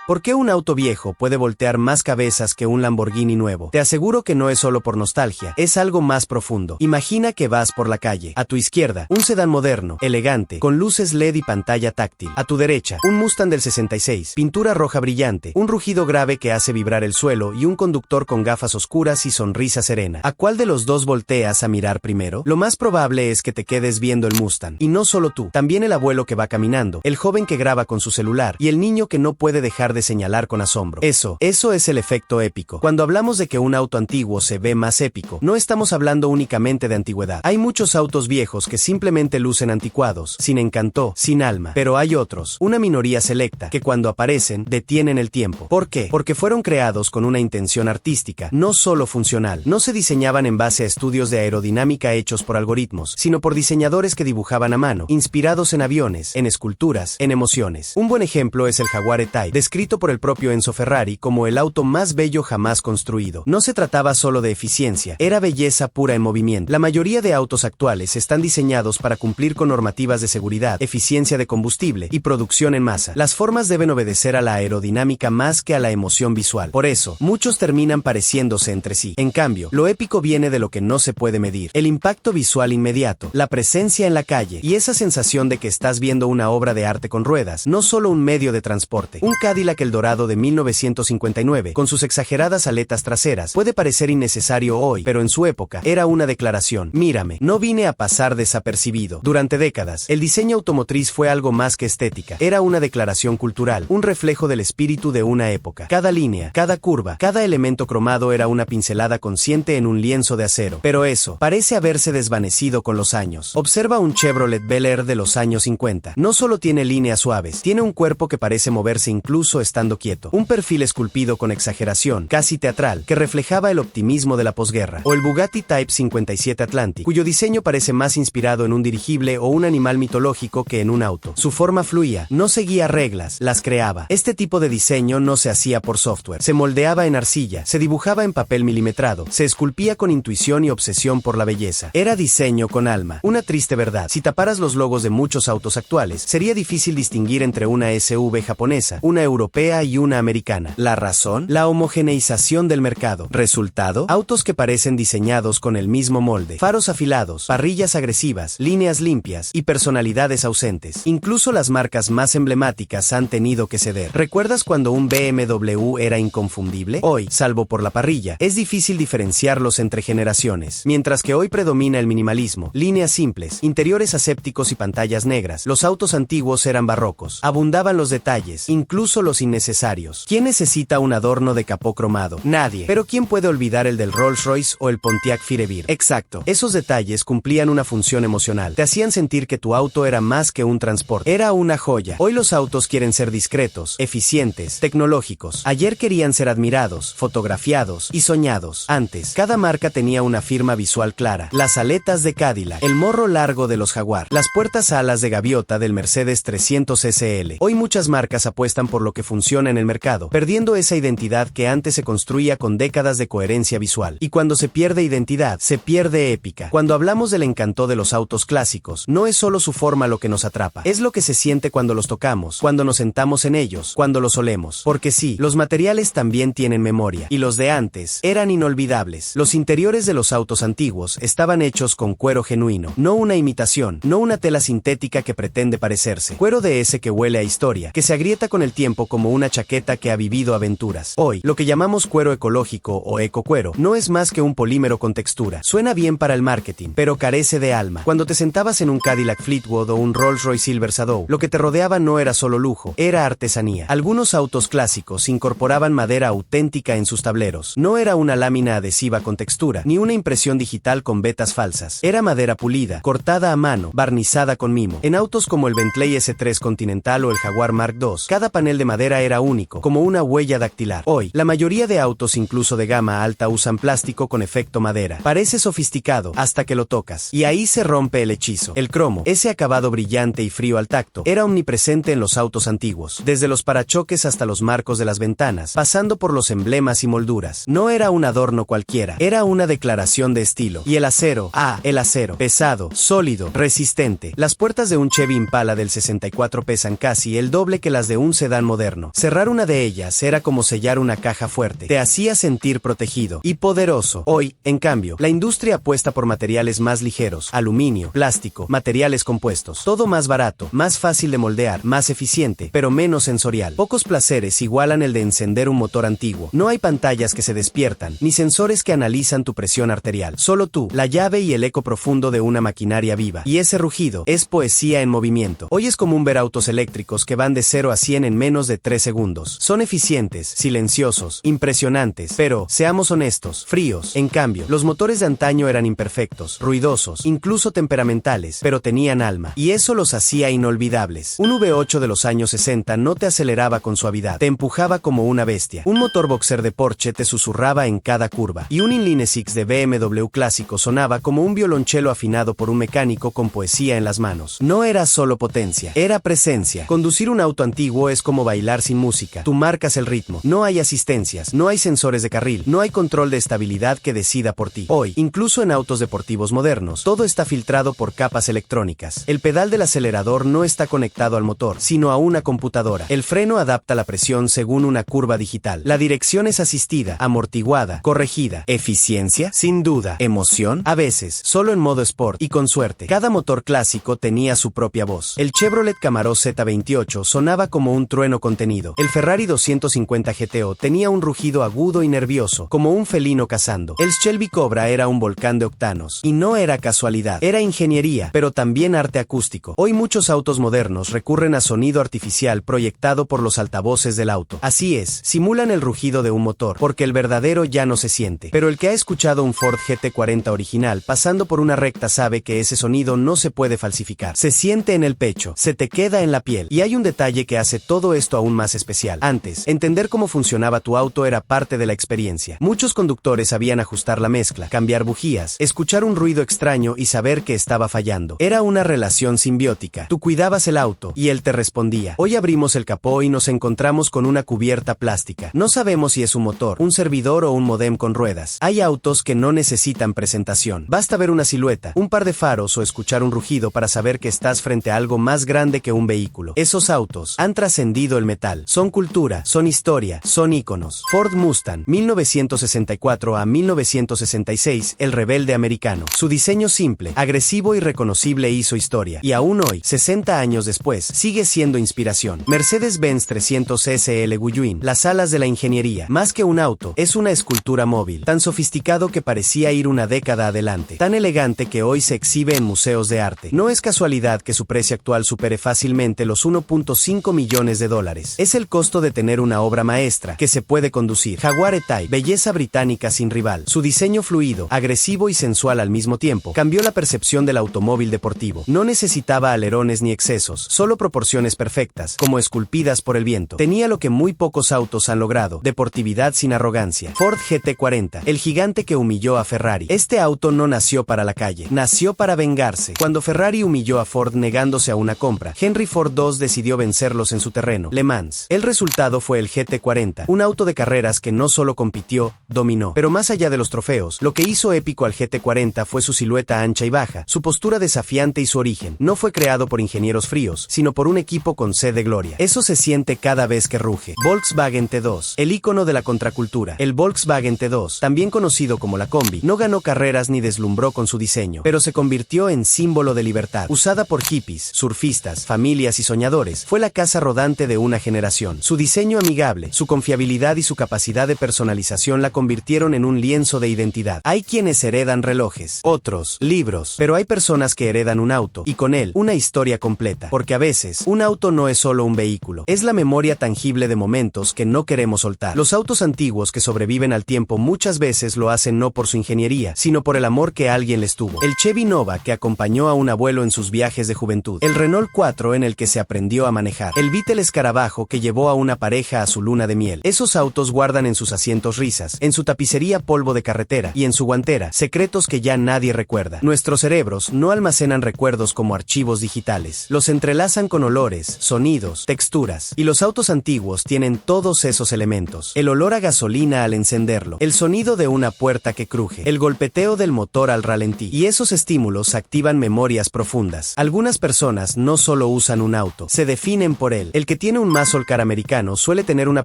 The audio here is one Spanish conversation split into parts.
¿Por qué un auto viejo puede voltear más cabezas que un Lamborghini nuevo? Te aseguro que no es solo por nostalgia, es algo más profundo. Imagina que vas por la calle. A tu izquierda, un sedán moderno, elegante, con luces LED y pantalla táctil. A tu derecha, un Mustang del 66, pintura roja brillante, un rugido grave que hace vibrar el suelo y un conductor con gafas oscuras y sonrisa serena. ¿A cuál de los dos volteas a mirar primero? Lo más probable es que te quedes viendo el Mustang. Y no solo tú, también el abuelo que va caminando, el joven que graba con su celular y el niño que no puede dejar de señalar con asombro. Eso es el efecto épico. Cuando hablamos de que un auto antiguo se ve más épico, no estamos hablando únicamente de antigüedad. Hay muchos autos viejos que simplemente lucen anticuados, sin encanto, sin alma. Pero hay otros, una minoría selecta, que cuando aparecen, detienen el tiempo. ¿Por qué? Porque fueron creados con una intención artística, no solo funcional. No se diseñaban en base a estudios de aerodinámica hechos por algoritmos, sino por diseñadores que dibujaban a mano, inspirados en aviones, en esculturas, en emociones. Un buen ejemplo es el Jaguar E-Type, descrito por el propio Enzo Ferrari como el auto más bello jamás construido. No se trataba solo de eficiencia, era belleza pura en movimiento. La mayoría de autos actuales están diseñados para cumplir con normativas de seguridad, eficiencia de combustible y producción en masa. Las formas deben obedecer a la aerodinámica más que a la emoción visual. Por eso, muchos terminan pareciéndose entre sí. En cambio, lo épico viene de lo que no se puede medir. El impacto visual inmediato, la presencia en la calle y esa sensación de que estás viendo una obra de arte con ruedas, no solo un medio de transporte. Un Cadillac Eldorado de 1959, con sus exageradas aletas traseras, puede parecer innecesario hoy, pero en su época era una declaración. Mírame, no vine a pasar desapercibido. Durante décadas, el diseño automotriz fue algo más que estética. Era una declaración cultural, un reflejo del espíritu de una época. Cada línea, cada curva, cada elemento cromado era una pincelada consciente en un lienzo de acero. Pero eso parece haberse desvanecido con los años. Observa un Chevrolet Bel Air de los años 50. No solo tiene líneas suaves, tiene un cuerpo que parece moverse incluso estando quieto. Un perfil esculpido con exageración, casi teatral, que reflejaba el optimismo de la posguerra. O el Bugatti Type 57 Atlantic, cuyo diseño parece más inspirado en un dirigible o un animal mitológico que en un auto. Su forma fluía, no seguía reglas, las creaba. Este tipo de diseño no se hacía por software. Se moldeaba en arcilla, se dibujaba en papel milimetrado, se esculpía con intuición y obsesión por la belleza. Era diseño con alma. Una triste verdad. Si taparas los logos de muchos autos actuales, sería difícil distinguir entre una SUV japonesa, una europea y una americana. ¿La razón? La homogeneización del mercado. ¿Resultado? Autos que parecen diseñados con el mismo molde. Faros afilados, parrillas agresivas, líneas limpias y personalidades ausentes. Incluso las marcas más emblemáticas han tenido que ceder. ¿Recuerdas cuando un BMW era inconfundible? Hoy, salvo por la parrilla, es difícil diferenciarlos entre generaciones. Mientras que hoy predomina el minimalismo, líneas simples, interiores asépticos y pantallas negras, los autos antiguos eran barrocos. Abundaban los detalles, incluso los innecesarios. ¿Quién necesita un adorno de capó cromado? Nadie. Pero ¿quién puede olvidar el del Rolls-Royce o el Pontiac Firebird? Exacto. Esos detalles cumplían una función emocional. Te hacían sentir que tu auto era más que un transporte. Era una joya. Hoy los autos quieren ser discretos, eficientes, tecnológicos. Ayer querían ser admirados, fotografiados y soñados. Antes, cada marca tenía una firma visual clara. Las aletas de Cadillac, el morro largo de los Jaguar, las puertas alas de gaviota del Mercedes 300 SL. Hoy muchas marcas apuestan por lo que funciona en el mercado, perdiendo esa identidad que antes se construía con décadas de coherencia visual. Y cuando se pierde identidad, se pierde épica. Cuando hablamos del encanto de los autos clásicos, no es solo su forma lo que nos atrapa, es lo que se siente cuando los tocamos, cuando nos sentamos en ellos, cuando los olemos. Porque sí, los materiales también tienen memoria, y los de antes eran inolvidables. Los interiores de los autos antiguos estaban hechos con cuero genuino, no una imitación, no una tela sintética que pretende parecerse. Cuero de ese que huele a historia, que se agrieta con el tiempo como una chaqueta que ha vivido aventuras. Hoy, lo que llamamos cuero ecológico o ecocuero no es más que un polímero con textura. Suena bien para el marketing, pero carece de alma. Cuando te sentabas en un Cadillac Fleetwood o un Rolls-Royce Silver Shadow, lo que te rodeaba no era solo lujo, era artesanía. Algunos autos clásicos incorporaban madera auténtica en sus tableros. No era una lámina adhesiva con textura, ni una impresión digital con vetas falsas. Era madera pulida, cortada a mano, barnizada con mimo. En autos como el Bentley S3 Continental o el Jaguar Mark II, cada panel de madera era único, como una huella dactilar. Hoy, la mayoría de autos incluso de gama alta usan plástico con efecto madera. Parece sofisticado hasta que lo tocas. Y ahí se rompe el hechizo. El cromo, ese acabado brillante y frío al tacto, era omnipresente en los autos antiguos. Desde los parachoques hasta los marcos de las ventanas, pasando por los emblemas y molduras. No era un adorno cualquiera, era una declaración de estilo. Y el acero, el acero, pesado, sólido, resistente. Las puertas de un Chevy Impala del 64 pesan casi el doble que las de un sedán moderno. moderno. Cerrar una de ellas era como sellar una caja fuerte. Te hacía sentir protegido y poderoso. Hoy, en cambio, la industria apuesta por materiales más ligeros, aluminio, plástico, materiales compuestos. Todo más barato, más fácil de moldear, más eficiente, pero menos sensorial. Pocos placeres igualan el de encender un motor antiguo. No hay pantallas que se despiertan, ni sensores que analizan tu presión arterial. Solo tú, la llave y el eco profundo de una maquinaria viva. Y ese rugido es poesía en movimiento. Hoy es común ver autos eléctricos que van de 0 a 100 en menos de 3 segundos. Son eficientes, silenciosos, impresionantes, pero, seamos honestos, fríos. En cambio, los motores de antaño eran imperfectos, ruidosos, incluso temperamentales, pero tenían alma. Y eso los hacía inolvidables. Un V8 de los años 60 no te aceleraba con suavidad, te empujaba como una bestia. Un motor boxer de Porsche te susurraba en cada curva. Y un Inline 6 de BMW clásico sonaba como un violonchelo afinado por un mecánico con poesía en las manos. No era solo potencia, era presencia. Conducir un auto antiguo es como bailar sin música. Tú marcas el ritmo. No hay asistencias, no hay sensores de carril, no hay control de estabilidad que decida por ti. Hoy, incluso en autos deportivos modernos, todo está filtrado por capas electrónicas. El pedal del acelerador no está conectado al motor, sino a una computadora. El freno adapta la presión según una curva digital. La dirección es asistida, amortiguada, corregida. ¿Eficiencia? Sin duda. ¿Emoción? A veces, solo en modo sport y con suerte. Cada motor clásico tenía su propia voz. El Chevrolet Camaro Z28 sonaba como un trueno contenido. El Ferrari 250 GTO tenía un rugido agudo y nervioso, como un felino cazando. El Shelby Cobra era un volcán de octanos. Y no era casualidad, era ingeniería, pero también arte acústico. Hoy muchos autos modernos recurren a sonido artificial proyectado por los altavoces del auto. Así es, simulan el rugido de un motor, porque el verdadero ya no se siente. Pero el que ha escuchado un Ford GT40 original pasando por una recta sabe que ese sonido no se puede falsificar. Se siente en el pecho, se te queda en la piel. Y hay un detalle que hace todo esto aún más especial. Antes, entender cómo funcionaba tu auto era parte de la experiencia. Muchos conductores sabían ajustar la mezcla, cambiar bujías, escuchar un ruido extraño y saber que estaba fallando. Era una relación simbiótica. Tú cuidabas el auto y él te respondía. Hoy abrimos el capó y nos encontramos con una cubierta plástica. No sabemos si es un motor, un servidor o un módem con ruedas. Hay autos que no necesitan presentación. Basta ver una silueta, un par de faros o escuchar un rugido para saber que estás frente a algo más grande que un vehículo. Esos autos han trascendido el metal. Son cultura, son historia, son íconos. Ford Mustang, 1964 a 1966, el rebelde americano. Su diseño simple, agresivo y reconocible hizo historia. Y aún hoy, 60 años después, sigue siendo inspiración. Mercedes-Benz 300 SL Gullwing, las alas de la ingeniería. Más que un auto, es una escultura móvil. Tan sofisticado que parecía ir una década adelante. Tan elegante que hoy se exhibe en museos de arte. No es casualidad que su precio actual supere fácilmente los 1.5 millones de dólares. Es el costo de tener una obra maestra que se puede conducir. Jaguar E-Type, belleza británica sin rival. Su diseño fluido, agresivo y sensual al mismo tiempo, cambió la percepción del automóvil deportivo. No necesitaba alerones ni excesos, solo proporciones perfectas, como esculpidas por el viento. Tenía lo que muy pocos autos han logrado, deportividad sin arrogancia. Ford GT40, el gigante que humilló a Ferrari. Este auto no nació para la calle, nació para vengarse. Cuando Ferrari humilló a Ford negándose a una compra, Henry Ford II decidió vencerlos en su terreno, Le Mans. El resultado fue el GT40, un auto de carreras que no solo compitió, dominó. Pero más allá de los trofeos, lo que hizo épico al GT40 fue su silueta ancha y baja, su postura desafiante y su origen. No fue creado por ingenieros fríos, sino por un equipo con sed de gloria. Eso se siente cada vez que ruge. Volkswagen T2, el ícono de la contracultura. El Volkswagen T2, también conocido como la Combi, no ganó carreras ni deslumbró con su diseño, pero se convirtió en símbolo de libertad. Usada por hippies, surfistas, familias y soñadores, fue la casa rodante de una generación. Su diseño amigable, su confiabilidad y su capacidad de personalización la convirtieron en un lienzo de identidad. Hay quienes heredan relojes, otros, libros, pero hay personas que heredan un auto, y con él, una historia completa. Porque a veces, un auto no es solo un vehículo, es la memoria tangible de momentos que no queremos soltar. Los autos antiguos que sobreviven al tiempo muchas veces lo hacen no por su ingeniería, sino por el amor que alguien les tuvo. El Chevy Nova que acompañó a un abuelo en sus viajes de juventud. El Renault 4 en el que se aprendió a manejar. El Beetle Escarabajo que llevó a una pareja a su luna de miel. Esos autos guardan en sus asientos risas, en su tapicería polvo de carretera y en su guantera secretos que ya nadie recuerda. Nuestros cerebros no almacenan recuerdos como archivos digitales. Los entrelazan con olores, sonidos, texturas. Y los autos antiguos tienen todos esos elementos. El olor a gasolina al encenderlo. El sonido de una puerta que cruje. El golpeteo del motor al ralentí. Y esos estímulos activan memorias profundas. Algunas personas no solo usan un auto, se definen por él. El que tiene un Mazda muscle car americano suele tener una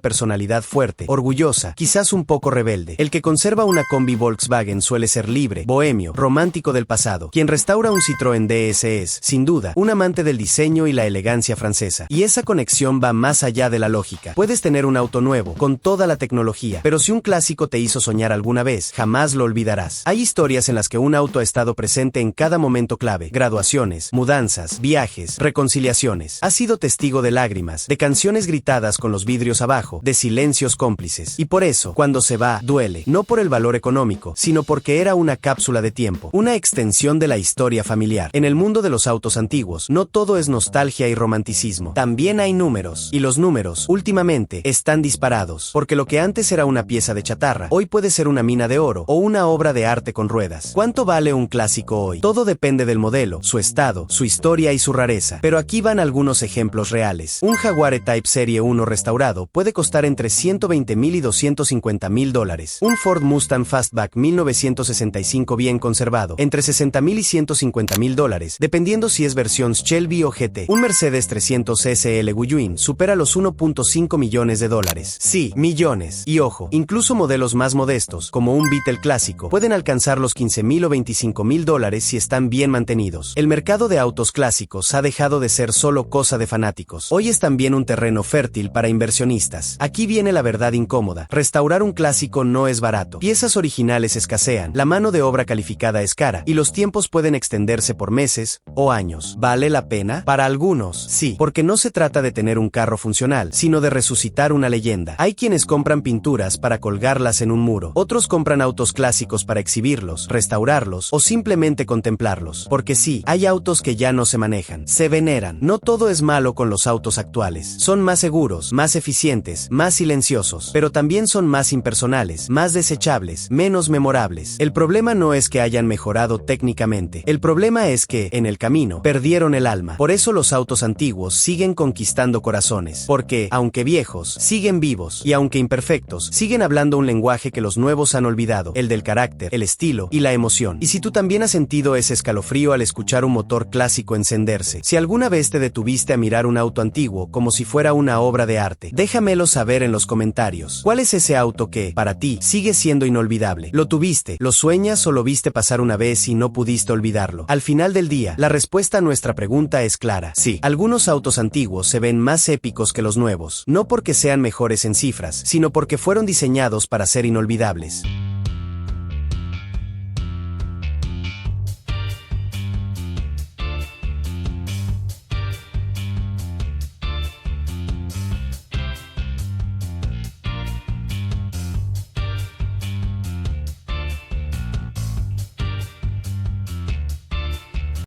personalidad fuerte, orgullosa, quizás un poco rebelde. El que conserva una combi Volkswagen suele ser libre, bohemio, romántico del pasado. Quien restaura un Citroën DS es, sin duda, un amante del diseño y la elegancia francesa. Y esa conexión va más allá de la lógica. Puedes tener un auto nuevo, con toda la tecnología, pero si un clásico te hizo soñar alguna vez, jamás lo olvidarás. Hay historias en las que un auto ha estado presente en cada momento clave: graduaciones, mudanzas, viajes, reconciliaciones. Has sido testigo de lágrimas, de canciones gritadas con los vidrios abajo, de silencios cómplices. Y por eso, cuando se va, duele, no por el valor económico, sino porque era una cápsula de tiempo, una extensión de la historia familiar. En el mundo de los autos antiguos, no todo es nostalgia y romanticismo. También hay números. Y los números, últimamente, están disparados. Porque lo que antes era una pieza de chatarra, hoy puede ser una mina de oro, o una obra de arte con ruedas. ¿Cuánto vale un clásico hoy? Todo depende del modelo, su estado, su historia y su rareza. Pero aquí van algunos ejemplos reales. Un Jaguar E-Type Serie 1 restaurado puede costar entre $120,000 y $250,000. Un Ford Mustang Fastback 1965 bien conservado, entre $60,000 y $150,000, dependiendo si es versión Shelby o GT. Un Mercedes 300 SL Gullwing supera los $1.5 millones. Sí, millones. Y ojo, incluso modelos más modestos, como un Beetle clásico, pueden alcanzar los $15,000 o $25,000 si están bien mantenidos. El mercado de autos clásicos ha dejado de ser solo cosa de fanáticos. Hoy es también un terreno fértil para inversionistas. Aquí viene la verdad incómoda. Restaurar un clásico no es barato. Piezas originales escasean, la mano de obra calificada es cara, y los tiempos pueden extenderse por meses o años. ¿Vale la pena? Para algunos, sí, porque no se trata de tener un carro funcional, sino de resucitar una leyenda. Hay quienes compran pinturas para colgarlas en un muro. Otros compran autos clásicos para exhibirlos, restaurarlos o simplemente contemplarlos. Porque sí, hay autos que ya no se manejan, se veneran. No todo es malo con los autos actuales. Son más seguros, más eficientes, más silenciosos, pero también son más impersonales, más desechables, menos memorables. El problema no es que hayan mejorado técnicamente. El problema es que, en el camino, perdieron el alma. Por eso los autos antiguos siguen conquistando corazones. Porque, aunque viejos, siguen vivos, y aunque imperfectos, siguen hablando un lenguaje que los nuevos han olvidado, el del carácter, el estilo y la emoción. Y si tú también has sentido ese escalofrío al escuchar un motor clásico encenderse, si alguna vez te detuviste a mirar un auto antiguo como si fuera una obra de arte, déjamelo saber en los comentarios. ¿Cuál es ese auto que, para ti, sigue siendo inolvidable? ¿Lo tuviste, lo sueñas o lo viste pasar una vez y no pudiste olvidarlo? Al final del día, la respuesta a nuestra pregunta es clara. Sí, algunos autos antiguos se ven más épicos que los nuevos, no porque sean mejores en cifras, sino porque fueron diseñados para ser inolvidables.